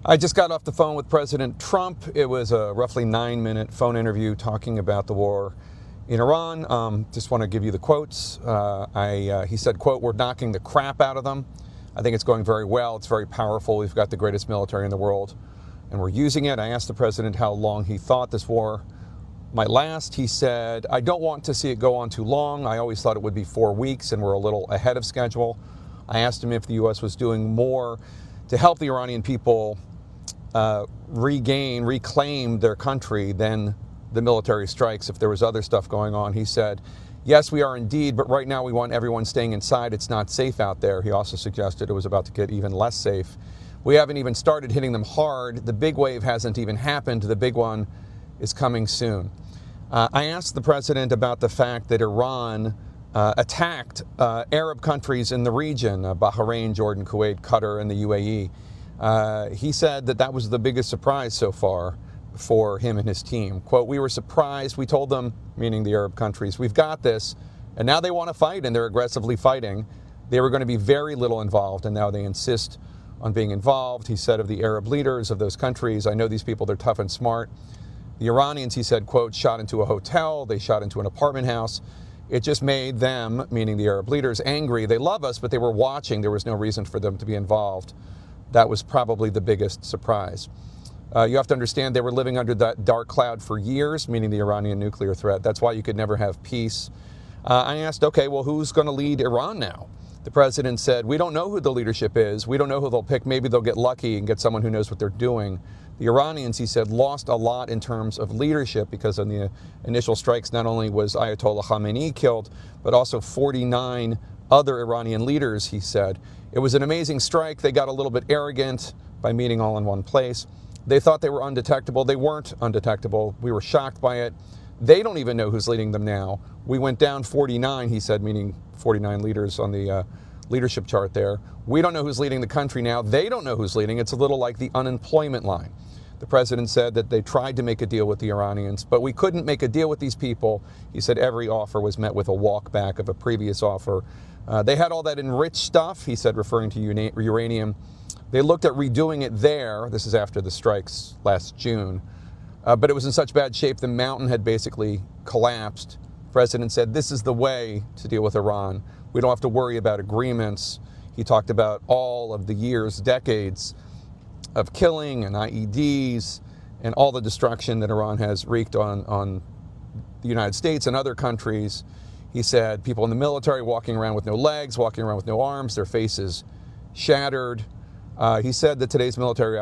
I just got off the phone with President Trump. It was a roughly 9-minute phone interview talking about the war in Iran. Just want to give you the quotes. He said, quote, "We're knocking the crap out of them. I think it's going very well. It's very powerful. We've got the greatest military in the world, and we're using it." I asked the president how long he thought this war might last. He said, "I don't want to see it go on too long. I always thought it would be 4 weeks, and we're a little ahead of schedule." I asked him if the U.S. was doing more to help the Iranian people reclaim their country than the military strikes, if there was other stuff going on. He said, "Yes, we are indeed, but right now we want everyone staying inside. It's not safe out there." He also suggested it was about to get even less safe. "We haven't even started hitting them hard. The big wave hasn't even happened. The big one is coming soon." I asked the president about the fact that Iran attacked Arab countries in the region, Bahrain, Jordan, Kuwait, Qatar, and the UAE. He said that that was the biggest surprise so far for him and his team. Quote, "We were surprised. We told them," meaning the Arab countries, "we've got this." And now they want to fight, and they're aggressively fighting. They were going to be very little involved, and now they insist on being involved. He said of the Arab leaders of those countries, "I know these people, they're tough and smart." The Iranians, he said, quote, "shot into a hotel. They shot into an apartment house. It just made them," meaning the Arab leaders, "angry. They love us, but they were watching. There was no reason for them to be involved." That was probably the biggest surprise. You have to understand they were living under that dark cloud for years, meaning the Iranian nuclear threat. That's why you could never have peace. I asked, okay, well, who's going to lead Iran now? The president said, "We don't know who the leadership is. We don't know who they'll pick. Maybe they'll get lucky and get someone who knows what they're doing." The Iranians, he said, lost a lot in terms of leadership because of the initial strikes. Not only was Ayatollah Khamenei killed, but also 49 other Iranian leaders, he said. It was an amazing strike. They got a little bit arrogant by meeting all in one place. They thought they were undetectable. They weren't undetectable. We were shocked by it. They don't even know who's leading them now. We went down 49, he said, meaning 49 leaders on the leadership chart there. We don't know who's leading the country now. They don't know who's leading. It's a little like the unemployment line. The president said that they tried to make a deal with the Iranians, but we couldn't make a deal with these people. He said every offer was met with a walk back of a previous offer. They had all that enriched stuff, he said, referring to uranium. They looked at redoing it there. This is after the strikes last June. But it was in such bad shape, the mountain had basically collapsed. The president said, "This is the way to deal with Iran. We don't have to worry about agreements." He talked about all of the years, decades of killing and IEDs and all the destruction that Iran has wreaked on the United States and other countries. He said people in the military walking around with no legs, walking around with no arms, their faces shattered. He said that today's military